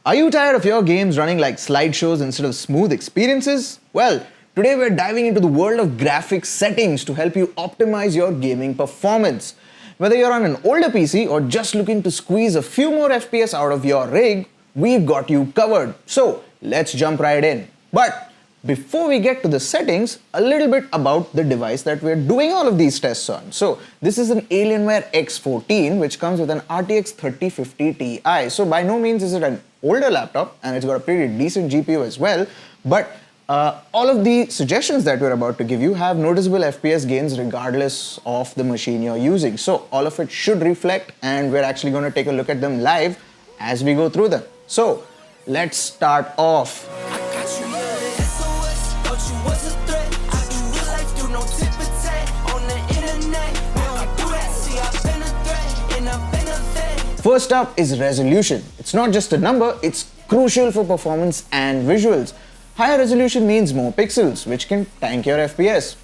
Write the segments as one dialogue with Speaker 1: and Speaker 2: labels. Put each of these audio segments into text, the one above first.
Speaker 1: Are you tired of your games running like slideshows instead of smooth experiences? Well, today we're diving into the world of graphics settings to help you optimize your gaming performance. Whether you're on an older PC or just looking to squeeze a few more FPS out of your rig, we've got you covered. So, let's jump right in. But before we get to the settings, a little bit about the device that we're doing all of these tests on. So this is an Alienware X14 which comes with an RTX 3050 Ti. So by no means is it an older laptop, and it's got a pretty decent GPU as well, but all of the suggestions that we're about to give you have noticeable FPS gains regardless of the machine you're using. So all of it should reflect, and we're actually going to take a look at them live as we go through them. So let's start off. First up is resolution. It's not just a number, it's crucial for performance and visuals. Higher resolution means more pixels, which can tank your FPS.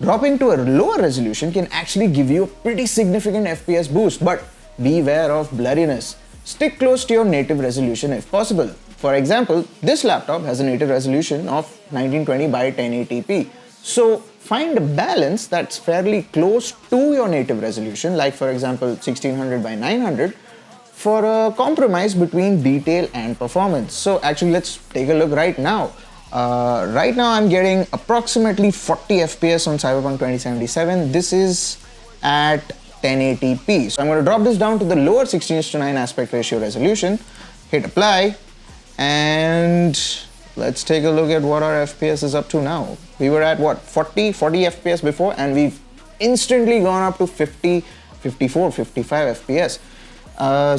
Speaker 1: Dropping to a lower resolution can actually give you a pretty significant FPS boost, but beware of blurriness. Stick close to your native resolution if possible. For example, this laptop has a native resolution of 1920 by 1080p. So find a balance that's fairly close to your native resolution, like for example 1600 by 900, for a compromise between detail and performance. So actually let's take a look right now. Right now I'm getting approximately 40 FPS on Cyberpunk 2077. This is at 1080p. So I'm going to drop this down to the lower 16:9 aspect ratio resolution, hit apply, and let's take a look at what our FPS is up to now. We were at what, 40 FPS before, and we've instantly gone up to 50, 54, 55 FPS.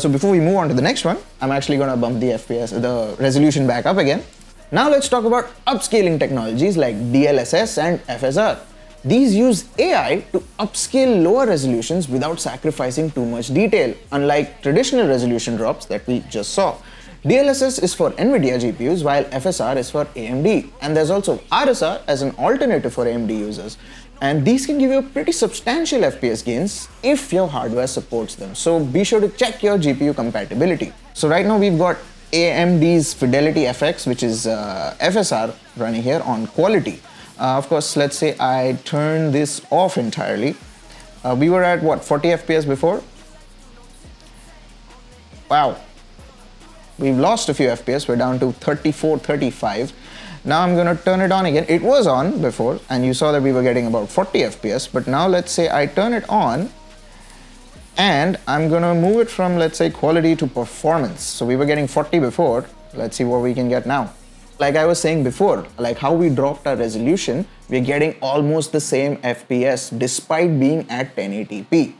Speaker 1: So before we move on to the next one, I'm actually going to bump the resolution back up again. Now let's talk about upscaling technologies like DLSS and FSR. These use AI to upscale lower resolutions without sacrificing too much detail, unlike traditional resolution drops that we just saw. DLSS is for NVIDIA GPUs, while FSR is for AMD, and there's also RSR as an alternative for AMD users. And these can give you pretty substantial FPS gains if your hardware supports them. So be sure to check your GPU compatibility. So right now we've got AMD's Fidelity FX, which is FSR, running here on quality. Of course, let's say I turn this off entirely. We were at what, 40 FPS before? Wow. We've lost a few FPS, we're down to 34, 35. Now I'm going to turn it on again. It was on before, and you saw that we were getting about 40 FPS, but now let's say I turn it on, and I'm going to move it from, let's say, quality to performance. So we were getting 40 before, let's see what we can get now. Like I was saying before, like how we dropped our resolution, we're getting almost the same FPS despite being at 1080p.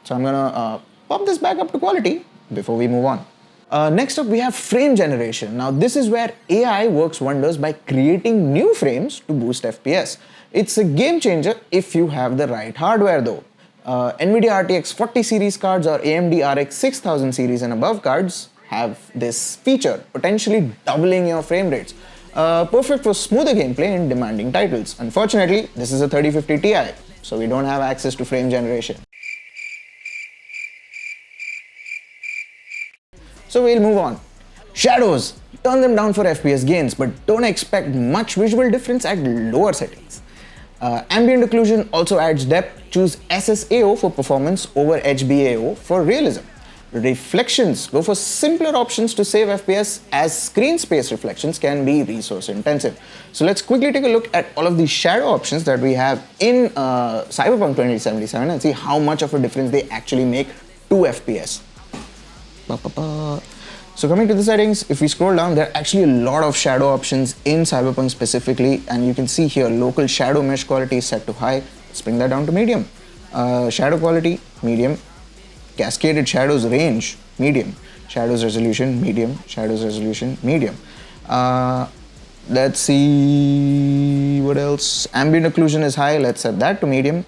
Speaker 1: So I'm going to pop this back up to quality before we move on. Next up, we have frame generation. Now this is where AI works wonders by creating new frames to boost FPS. It's a game changer if you have the right hardware though. NVIDIA RTX 40 series cards or AMD RX 6000 series and above cards have this feature, potentially doubling your frame rates. Perfect for smoother gameplay in demanding titles. Unfortunately, this is a 3050 Ti, so we don't have access to frame generation. So we'll move on. Shadows. Turn them down for FPS gains, but don't expect much visual difference at lower settings. Ambient occlusion also adds depth. Choose SSAO for performance over HBAO for realism. Reflections. Go for simpler options to save FPS, as screen space reflections can be resource intensive. So let's quickly take a look at all of these shadow options that we have in Cyberpunk 2077 and see how much of a difference they actually make to FPS. So coming to the settings, if we scroll down, there are actually a lot of shadow options in Cyberpunk specifically, and you can see here local shadow mesh quality is set to high. Let's bring that down to medium. Shadow quality, medium. Cascaded shadows range, medium. Shadows resolution, medium. Shadows resolution, medium. Let's see what else. Ambient occlusion is high. Let's set that to medium.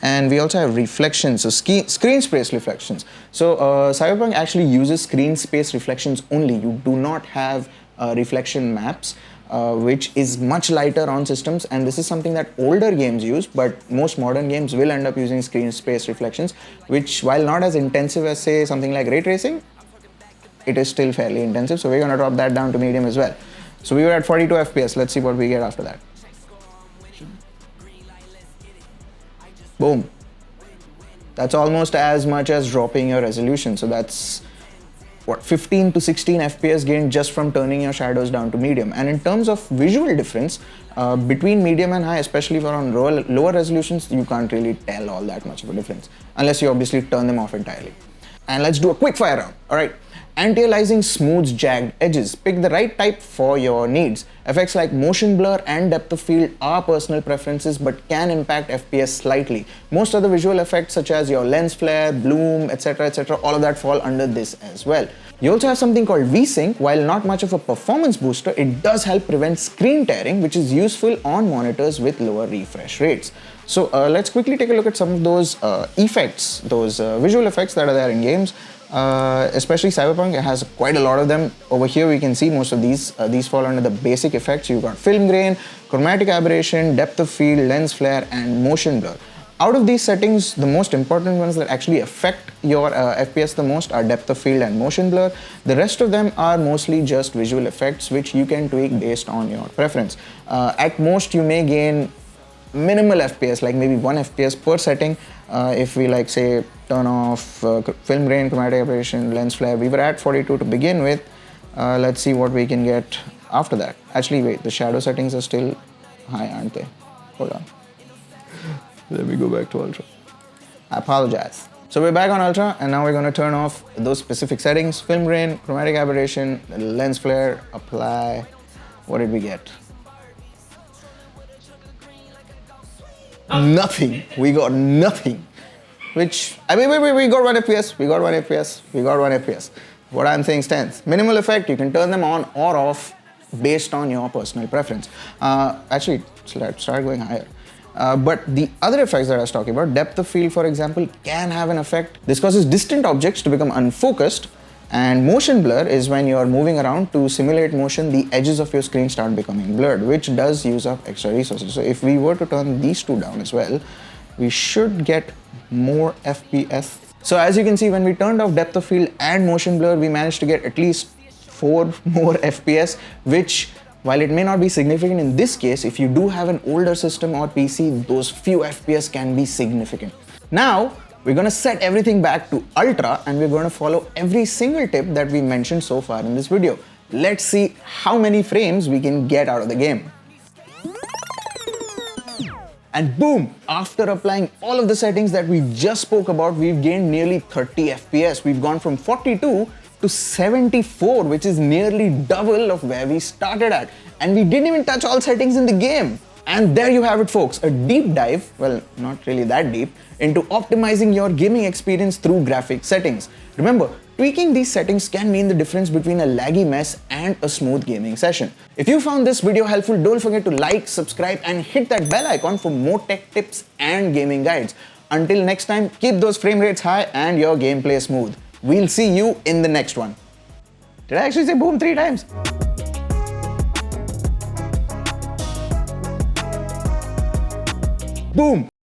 Speaker 1: And we also have reflections, so screen space reflections. So Cyberpunk actually uses screen space reflections only. You do not have reflection maps, which is much lighter on systems, and this is something that older games use, but most modern games will end up using screen space reflections, which, while not as intensive as say something like ray tracing, it is still fairly intensive. So we're going to drop that down to medium as well. So we were at 42 FPS. Let's see what we get after that. Boom. That's almost as much as dropping your resolution. So that's what, 15 to 16 FPS gain just from turning your shadows down to medium. And in terms of visual difference between medium and high, especially for on lower resolutions, you can't really tell all that much of a difference unless you obviously turn them off entirely. And let's do a quick fire round. All right. Anti-aliasing smooths jagged edges. Pick the right type for your needs. Effects like motion blur and depth of field are personal preferences but can impact FPS slightly. Most other visual effects such as your lens flare, bloom, etc., all of that fall under this as well. You also have something called VSync. While not much of a performance booster, it does help prevent screen tearing, which is useful on monitors with lower refresh rates. So let's quickly take a look at some of those effects, those visual effects that are there in games. Especially Cyberpunk, it has quite a lot of them. Over here we can see most of these fall under the basic effects. You've got film grain, chromatic aberration, depth of field, lens flare, and motion blur. Out of these settings, the most important ones that actually affect your FPS the most are depth of field and motion blur. The rest of them are mostly just visual effects which you can tweak based on your preference. At most you may gain minimal FPS, like maybe 1 FPS per setting. If we like say turn off film grain, chromatic aberration, lens flare. We were at 42 to begin with. Let's see what we can get after that. Actually wait, the shadow settings are still high, aren't they? Hold on. Let me go back to ultra. I apologize. So we're back on ultra and now we're going to turn off those specific settings. Film grain, chromatic aberration, lens flare, apply. What did we get? Nothing. We got nothing. Which, I mean, we got 1 FPS, we got 1 FPS, we got 1 FPS. What I'm saying stands. Minimal effect, you can turn them on or off based on your personal preference. Actually, let's start going higher. But the other effects that I was talking about, depth of field, for example, can have an effect. This causes distant objects to become unfocused, and motion blur is when you're moving around to simulate motion, the edges of your screen start becoming blurred, which does use up extra resources. So if we were to turn these two down as well, we should get more FPS. So as you can see, when we turned off depth of field and motion blur, we managed to get at least 4 more FPS, which, while it may not be significant in this case, if you do have an older system or PC, those few FPS can be significant. Now, we're going to set everything back to ultra and we're going to follow every single tip that we mentioned so far in this video. Let's see how many frames we can get out of the game. And boom, after applying all of the settings that we just spoke about, we've gained nearly 30 FPS. We've gone from 42 to 74, which is nearly double of where we started at. And we didn't even touch all settings in the game. And there you have it, folks, a deep dive, well, not really that deep, into optimizing your gaming experience through graphic settings. Remember, tweaking these settings can mean the difference between a laggy mess and a smooth gaming session. If you found this video helpful, don't forget to like, subscribe, and hit that bell icon for more tech tips and gaming guides. Until next time, keep those frame rates high and your gameplay smooth. We'll see you in the next one. Did I actually say boom 3 times? Boom!